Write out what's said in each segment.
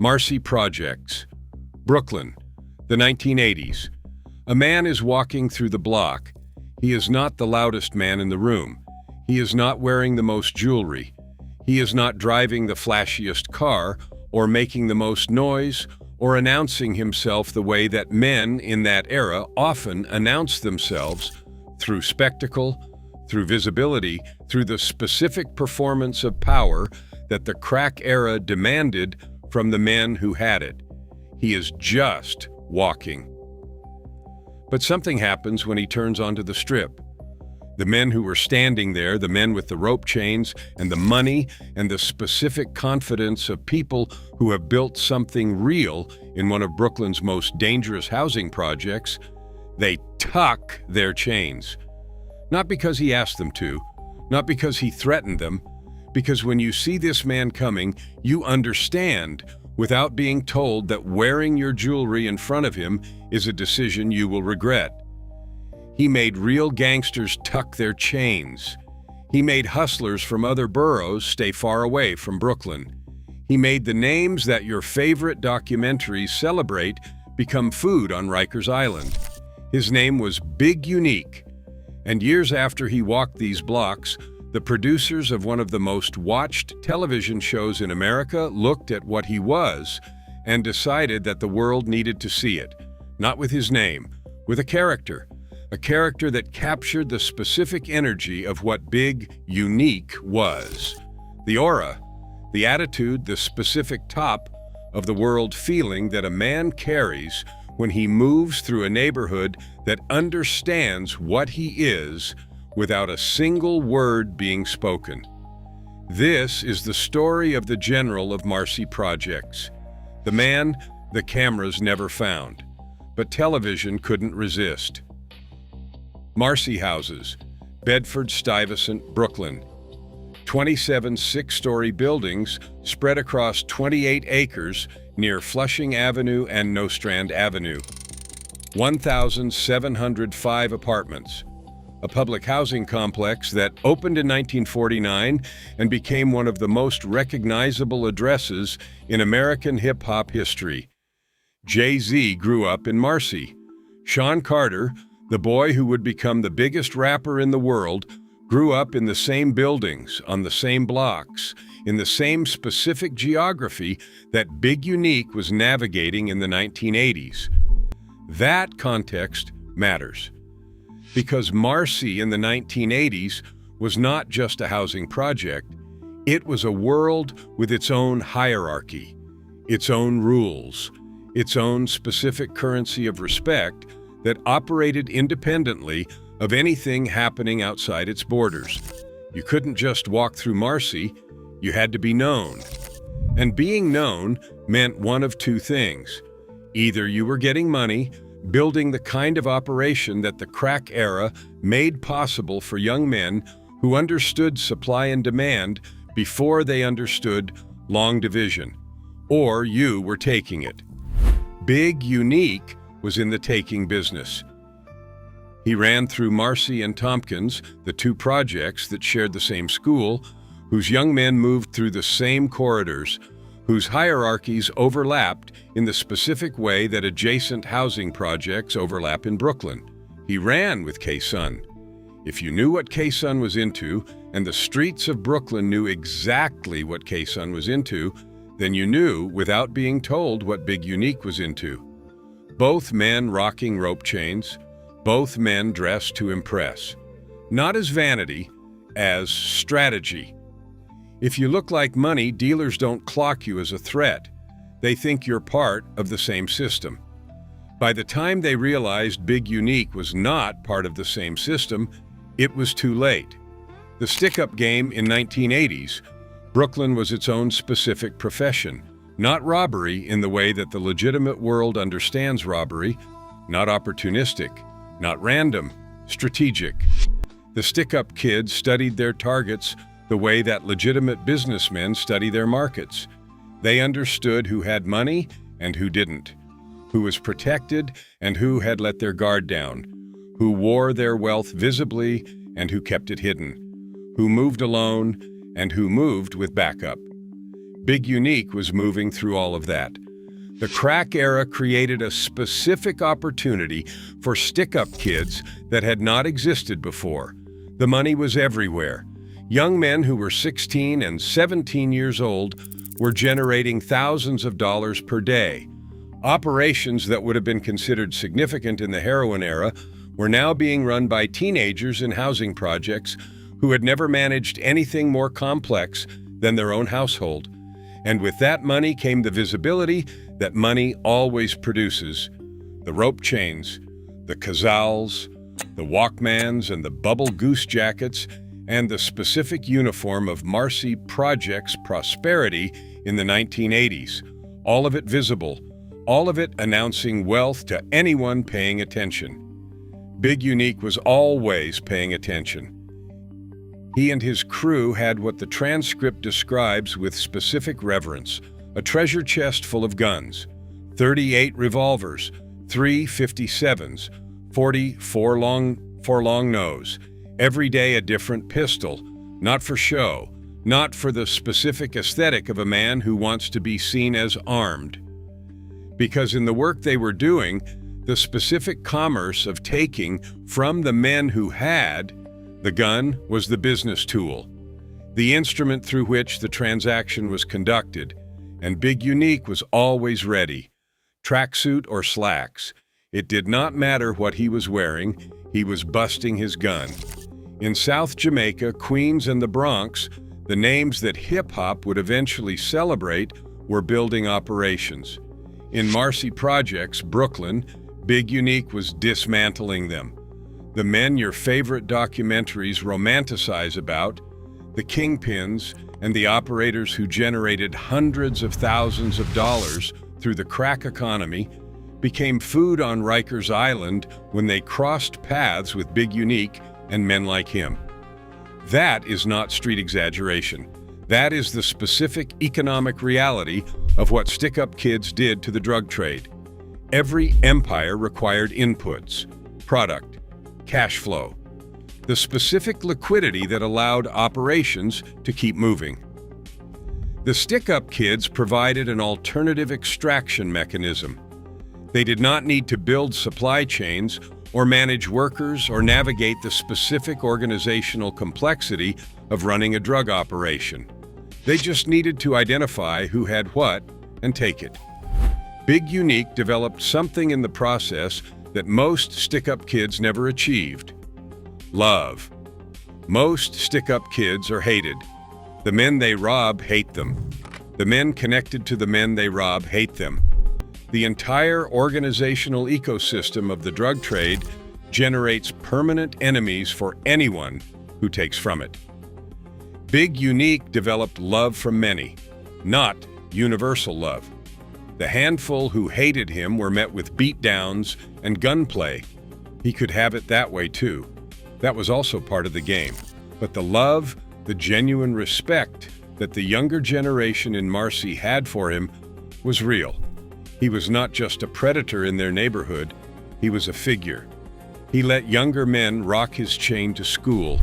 Marcy Projects. Brooklyn, the 1980s. A man is walking through the block. He is not the loudest man in the room. He is not wearing the most jewelry. He is not driving the flashiest car or making the most noise or announcing himself the way that men in that era often announce themselves, through spectacle, through visibility, through the specific performance of power that the crack era demanded from the men who had it. He is just walking. But something happens when he turns onto the strip. The men who were standing there, the men with the rope chains and the money and the specific confidence of people who have built something real in one of Brooklyn's most dangerous housing projects, they tuck their chains. Not because he asked them to, not because he threatened them, because when you see this man coming, you understand without being told that wearing your jewelry in front of him is a decision you will regret. He made real gangsters tuck their chains. He made hustlers from other boroughs stay far away from Brooklyn. He made the names that your favorite documentaries celebrate become food on Rikers Island. His name was Big Unique. And years after he walked these blocks, the producers of one of the most watched television shows in America looked at what he was and decided that the world needed to see it, not with his name, with a character that captured the specific energy of what Big Unique was. The aura, the attitude, the specific top of the world feeling that a man carries when he moves through a neighborhood that understands what he is without a single word being spoken. This is the story of the general of Marcy Projects, the man the cameras never found, but television couldn't resist. Marcy Houses, Bedford-Stuyvesant, Brooklyn. 27 six-story buildings spread across 28 acres near Flushing Avenue and Nostrand Avenue. 1,705 apartments. A public housing complex that opened in 1949 and became one of the most recognizable addresses in American hip-hop history. Jay-Z grew up in Marcy. Sean Carter, the boy who would become the biggest rapper in the world, grew up in the same buildings, on the same blocks, in the same specific geography that Big Unique was navigating in the 1980s. That context matters. Because Marcy in the 1980s was not just a housing project, it was a world with its own hierarchy, its own rules, its own specific currency of respect that operated independently of anything happening outside its borders. You couldn't just walk through Marcy, you had to be known. And being known meant one of two things. Either you were getting money, building the kind of operation that the crack era made possible for young men who understood supply and demand before they understood long division, or you were taking it. Big Unique was in the taking business. He ran through Marcy and Tompkins, the two projects that shared the same school, whose young men moved through the same corridors, whose hierarchies overlapped in the specific way that adjacent housing projects overlap in Brooklyn. He ran with K-Sun. If you knew what K-Sun was into, and the streets of Brooklyn knew exactly what K-Sun was into, then you knew, without being told, what Big Unique was into. Both men rocking rope chains, both men dressed to impress. Not as vanity, as strategy. If you look like money, dealers don't clock you as a threat. They think you're part of the same system. By the time they realized Big Unique was not part of the same system, it was too late. The stick-up game in 1980s, Brooklyn was its own specific profession. Not robbery in the way that the legitimate world understands robbery, not opportunistic, not random, strategic. The stick-up kids studied their targets the way that legitimate businessmen study their markets. They understood who had money and who didn't, who was protected and who had let their guard down, who wore their wealth visibly and who kept it hidden, who moved alone and who moved with backup. Big Unique was moving through all of that. The crack era created a specific opportunity for stick-up kids that had not existed before. The money was everywhere. Young men who were 16 and 17 years old were generating thousands of dollars per day. Operations that would have been considered significant in the heroin era were now being run by teenagers in housing projects who had never managed anything more complex than their own household. And with that money came the visibility that money always produces. The rope chains, the Cazals, the Walkmans and the bubble goose jackets, and the specific uniform of Marcy Project's prosperity in the 1980s. All of it visible, all of it announcing wealth to anyone paying attention. Big Unique was always paying attention. He and his crew had what the transcript describes with specific reverence: a treasure chest full of guns, 38 revolvers, 3 57s, 44 long nose, every day a different pistol, not for show, not for the specific aesthetic of a man who wants to be seen as armed. Because in the work they were doing, the specific commerce of taking from the men who had, the gun was the business tool, the instrument through which the transaction was conducted, and Big Unique was always ready. Tracksuit or slacks, it did not matter what he was wearing, he was busting his gun. In South Jamaica, Queens, and the Bronx, the names that hip-hop would eventually celebrate were building operations. In Marcy Projects, Brooklyn, Big Unique was dismantling them. The men your favorite documentaries romanticize about, the kingpins and the operators who generated hundreds of thousands of dollars through the crack economy, became food on Rikers Island when they crossed paths with Big Unique and men like him. That is not street exaggeration. That is the specific economic reality of what stick-up kids did to the drug trade. Every empire required inputs, product, cash flow, the specific liquidity that allowed operations to keep moving. The stick-up kids provided an alternative extraction mechanism. They did not need to build supply chains or manage workers or navigate the specific organizational complexity of running a drug operation. They just needed to identify who had what and take it. Big Unique developed something in the process that most stick-up kids never achieved: love. Most stick-up kids are hated. The men they rob hate them. The men connected to the men they rob hate them. The entire organizational ecosystem of the drug trade generates permanent enemies for anyone who takes from it. Big Unique developed love from many, not universal love. The handful who hated him were met with beatdowns and gunplay. He could have it that way too. That was also part of the game. But the love, the genuine respect that the younger generation in Marcy had for him was real. He was not just a predator in their neighborhood, he was a figure. He let younger men rock his chain to school.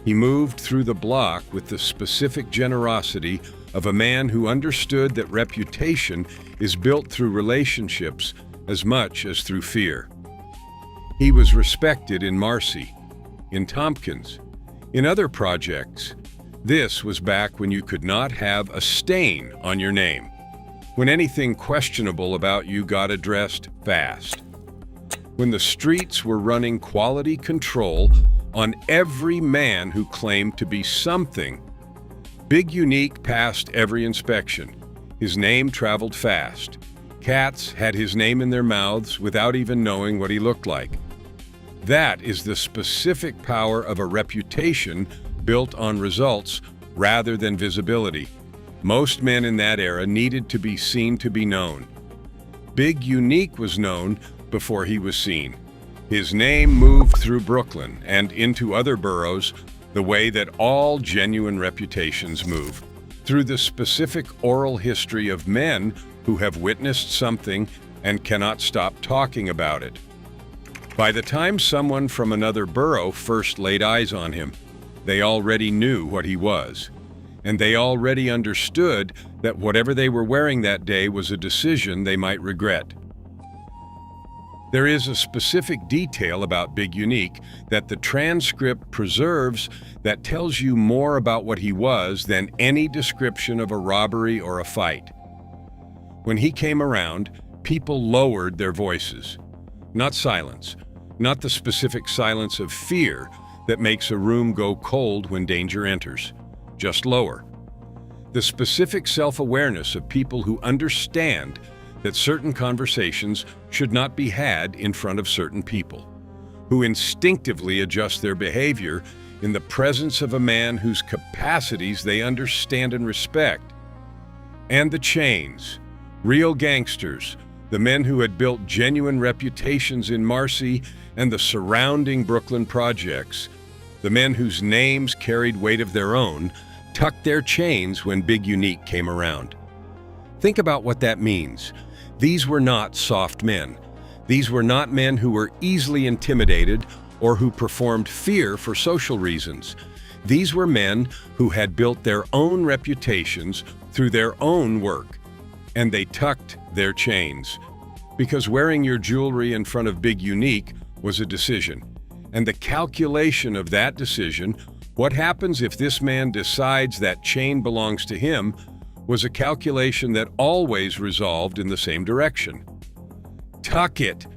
He moved through the block with the specific generosity of a man who understood that reputation is built through relationships as much as through fear. He was respected in Marcy, in Tompkins, in other projects. This was back when you could not have a stain on your name, when anything questionable about you got addressed fast, when the streets were running quality control on every man who claimed to be something. Big Unique passed every inspection. His name traveled fast. Cats had his name in their mouths without even knowing what he looked like. That is the specific power of a reputation built on results rather than visibility. Most men in that era needed to be seen to be known. Big Unique was known before he was seen. His name moved through Brooklyn and into other boroughs the way that all genuine reputations move, through the specific oral history of men who have witnessed something and cannot stop talking about it. By the time someone from another borough first laid eyes on him, they already knew what he was. and they already understood that whatever they were wearing that day was a decision they might regret. There is a specific detail about Big Unique that the transcript preserves that tells you more about what he was than any description of a robbery or a fight. When he came around, people lowered their voices. Not silence, not the specific silence of fear that makes a room go cold when danger enters, just lower. The specific self-awareness of people who understand that certain conversations should not be had in front of certain people, who instinctively adjust their behavior in the presence of a man whose capacities they understand and respect. And the chains, real gangsters, the men who had built genuine reputations in Marcy and the surrounding Brooklyn projects, the men whose names carried weight of their own, tucked their chains when Big Unique came around. Think about what that means. These were not soft men. These were not men who were easily intimidated or who performed fear for social reasons. These were men who had built their own reputations through their own work, and they tucked their chains. Because wearing your jewelry in front of Big Unique was a decision, and the calculation of that decision, what happens if this man decides that chain belongs to him, was a calculation that always resolved in the same direction. Tuck it!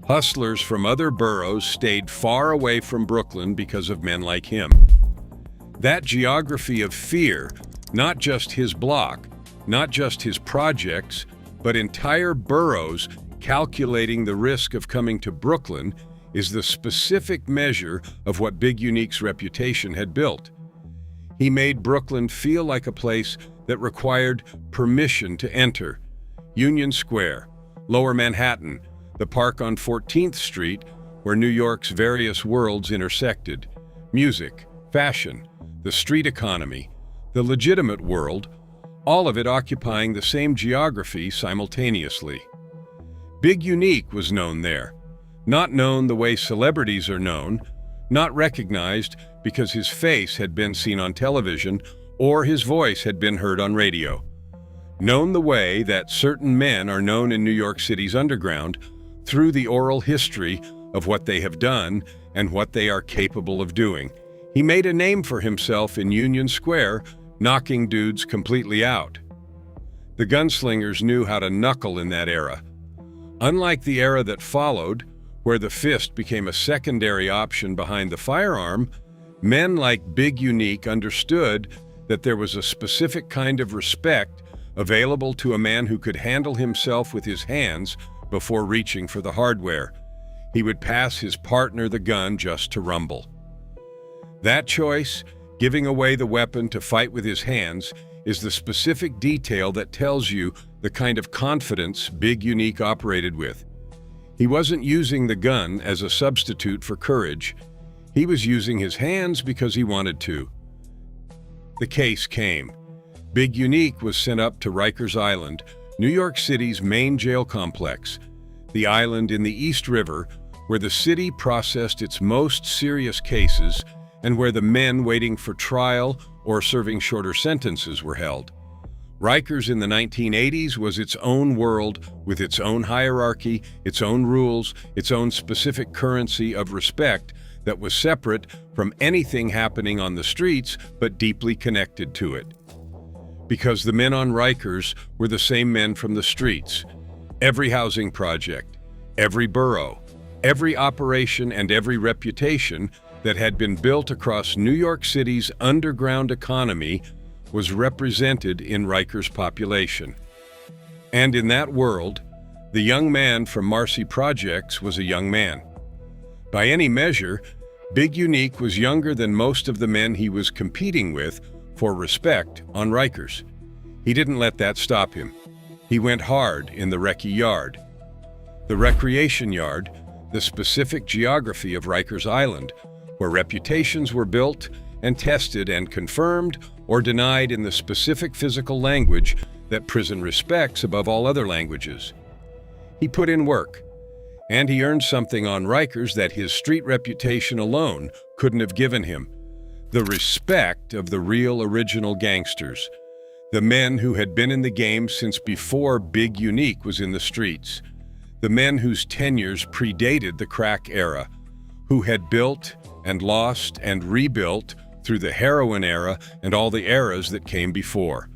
Hustlers from other boroughs stayed far away from Brooklyn because of men like him. That geography of fear, not just his block, not just his projects, but entire boroughs calculating the risk of coming to Brooklyn, is the specific measure of what Big Unique's reputation had built. He made Brooklyn feel like a place that required permission to enter. Union Square, Lower Manhattan, the park on 14th Street, where New York's various worlds intersected. Music, fashion, the street economy, the legitimate world, all of it occupying the same geography simultaneously. Big Unique was known there. Not known the way celebrities are known, not recognized because his face had been seen on television or his voice had been heard on radio. Known the way that certain men are known in New York City's underground through the oral history of what they have done and what they are capable of doing. He made a name for himself in Union Square, knocking dudes completely out. The gunslingers knew how to knuckle in that era. Unlike the era that followed, where the fist became a secondary option behind the firearm, men like Big Unique understood that there was a specific kind of respect available to a man who could handle himself with his hands before reaching for the hardware. He would pass his partner the gun just to rumble. That choice, giving away the weapon to fight with his hands, is the specific detail that tells you the kind of confidence Big Unique operated with. He wasn't using the gun as a substitute for courage. He was using his hands because he wanted to. The case came. Big Unique was sent up to Rikers Island, New York City's main jail complex, the island in the East River where the city processed its most serious cases and where the men waiting for trial or serving shorter sentences were held. Rikers in the 1980s was its own world with its own hierarchy, its own rules, its own specific currency of respect that was separate from anything happening on the streets but deeply connected to it. Because the men on Rikers were the same men from the streets. Every housing project, every borough, every operation and every reputation that had been built across New York City's underground economy was represented in Rikers' population. And in that world, the young man from Marcy Projects was a young man. By any measure, Big Unique was younger than most of the men he was competing with for respect on Rikers. He didn't let that stop him. He went hard in the recce yard. The recreation yard, the specific geography of Rikers Island, where reputations were built and tested and confirmed or denied in the specific physical language that prison respects above all other languages. He put in work, and he earned something on Rikers that his street reputation alone couldn't have given him: The respect of the real original gangsters, the men who had been in the game since before Big Unique was in the streets, the men whose tenures predated the crack era, who had built and lost and rebuilt through the heroin era and all the eras that came before.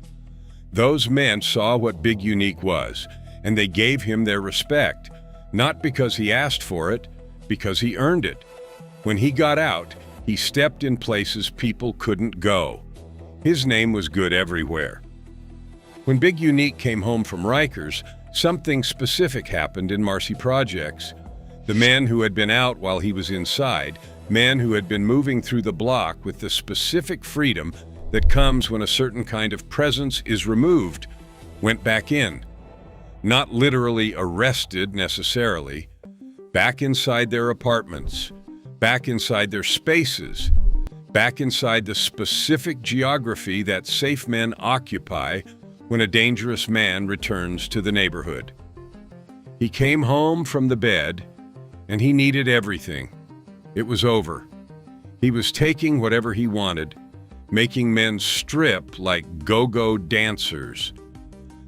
Those men saw what Big Unique was, and they gave him their respect, not because he asked for it, because he earned it. When he got out, he stepped in places people couldn't go. His name was good everywhere. When Big Unique came home from Rikers, something specific happened in Marcy projects. The men who had been out while he was inside, men who had been moving through the block with the specific freedom that comes when a certain kind of presence is removed, went back in. Not literally arrested necessarily, back inside their apartments, back inside their spaces, back inside the specific geography that safe men occupy when a dangerous man returns to the neighborhood. He came home from the bed, and he needed everything. It was over. He was taking whatever he wanted, making men strip like go-go dancers.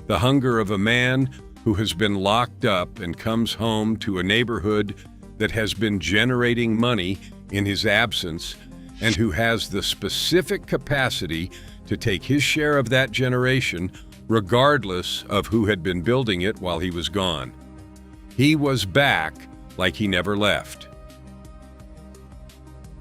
The hunger of a man who has been locked up and comes home to a neighborhood that has been generating money in his absence and who has the specific capacity to take his share of that generation regardless of who had been building it while he was gone. He was back like he never left.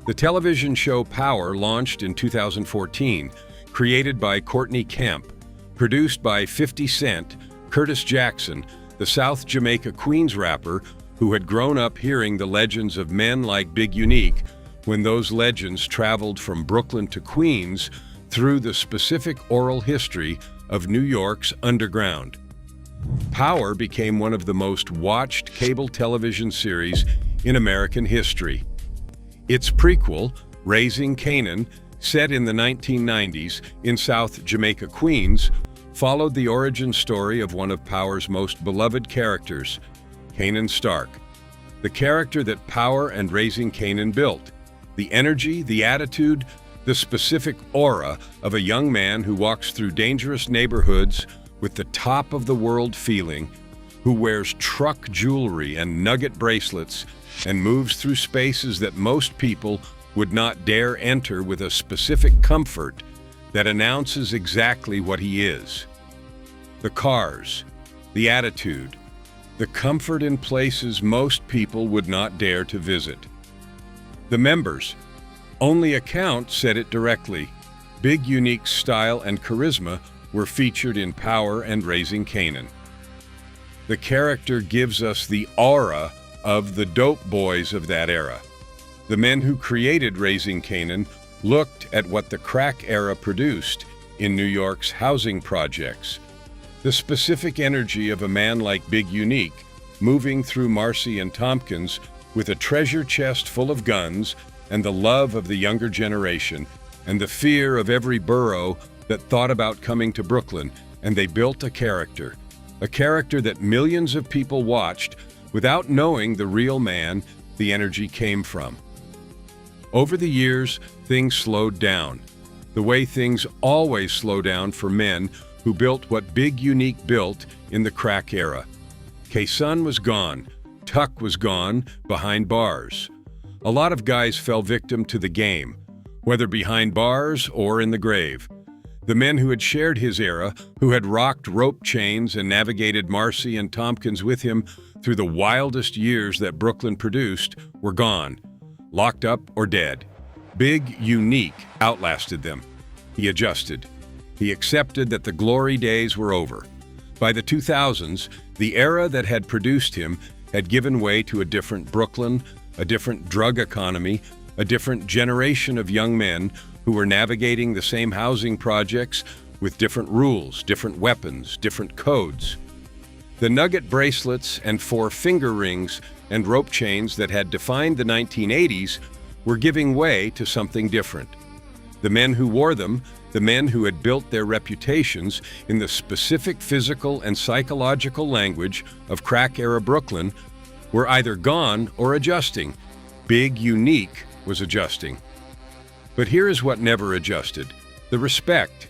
The television show Power launched in 2014, created by Courtney Kemp, produced by 50 Cent, Curtis Jackson, the South Jamaica Queens rapper who had grown up hearing the legends of men like Big Unique when those legends traveled from Brooklyn to Queens through the specific oral history of New York's underground. Power became one of the most watched cable television series in American history. Its prequel, Raising Kanan, set in the 1990s in South Jamaica, Queens, followed the origin story of one of Power's most beloved characters, Kanan Stark. The character that Power and Raising Kanan built, the energy, the attitude, the specific aura of a young man who walks through dangerous neighborhoods with the top of the world feeling, who wears truck jewelry and nugget bracelets and moves through spaces that most people would not dare enter with a specific comfort that announces exactly what he is. The cars, the attitude, the comfort in places most people would not dare to visit. The members, only account said it directly. Big Unique's style and charisma were featured in Power and Raising Kanan. The character gives us the aura of the dope boys of that era. The men who created Raising Kanan looked at what the crack era produced in New York's housing projects. The specific energy of a man like Big Unique moving through Marcy and Tompkins with a treasure chest full of guns and the love of the younger generation and the fear of every borough that thought about coming to Brooklyn, and they built a character that millions of people watched without knowing the real man the energy came from. Over the years, things slowed down, the way things always slow down for men who built what Big Unique built in the crack era. K-Sun was gone, Tuck was gone behind bars. A lot of guys fell victim to the game, whether behind bars or in the grave. The men who had shared his era, who had rocked rope chains and navigated Marcy and Tompkins with him through the wildest years that Brooklyn produced, were gone, locked up or dead. Big Unique outlasted them. He adjusted. He accepted that the glory days were over. By the 2000s, the era that had produced him had given way to a different Brooklyn, a different drug economy, a different generation of young men who were navigating the same housing projects with different rules, different weapons, different codes. The nugget bracelets and 4 finger rings and rope chains that had defined the 1980s were giving way to something different. The men who wore them, the men who had built their reputations in the specific physical and psychological language of crack-era Brooklyn, were either gone or adjusting. Big Unique was adjusting. But here is what never adjusted: the respect.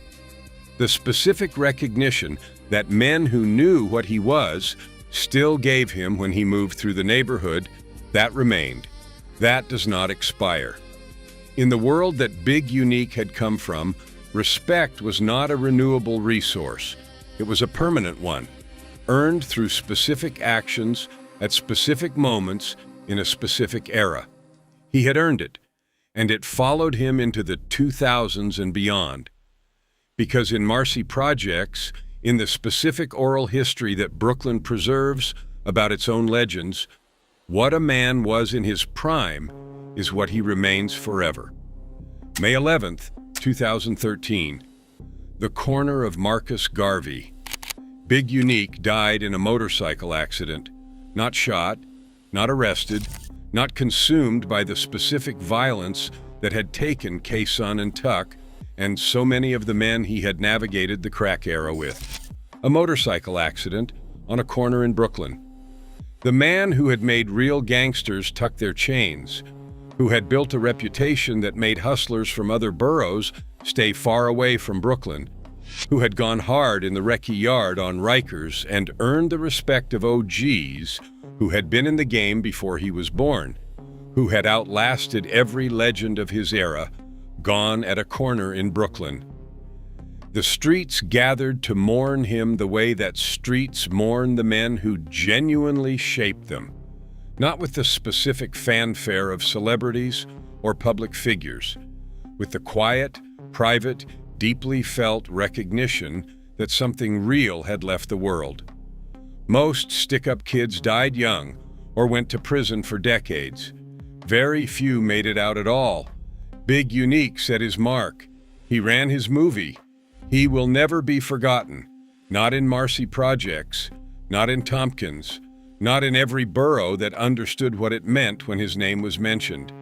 The specific recognition that men who knew what he was still gave him when he moved through the neighborhood, that remained. That does not expire. In the world that Big Unique had come from, respect was not a renewable resource. It was a permanent one, earned through specific actions at specific moments in a specific era. He had earned it, and it followed him into the 2000s and beyond. Because in Marcy projects, in the specific oral history that Brooklyn preserves about its own legends, what a man was in his prime is what he remains forever. May 11th, 2013. The corner of Marcus Garvey. Big Unique died in a motorcycle accident, not shot, not arrested, not consumed by the specific violence that had taken K-Sun and Tuck and so many of the men he had navigated the crack era with. A motorcycle accident on a corner in Brooklyn. The man who had made real gangsters tuck their chains, who had built a reputation that made hustlers from other boroughs stay far away from Brooklyn, who had gone hard in the recce yard on Rikers and earned the respect of OGs who had been in the game before he was born, who had outlasted every legend of his era, gone at a corner in Brooklyn. The streets gathered to mourn him the way that streets mourn the men who genuinely shaped them, not with the specific fanfare of celebrities or public figures, with the quiet, private, deeply felt recognition that something real had left the world. Most stick-up kids died young or went to prison for decades. Very few made it out at all. Big Unique set his mark. He ran his movie. He will never be forgotten, not in Marcy projects, not in Tompkins, not in every borough that understood what it meant when his name was mentioned,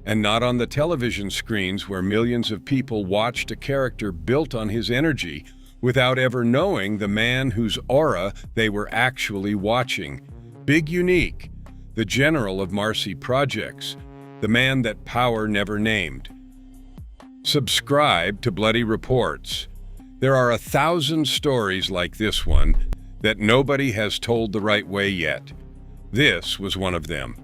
and not on the television screens where millions of people watched a character built on his energy without ever knowing the man whose aura they were actually watching. Big Unique, the general of Marcy projects, the man that power never named. Subscribe to Bloody Reports. There are 1,000 stories like this one that nobody has told the right way yet. This was one of them.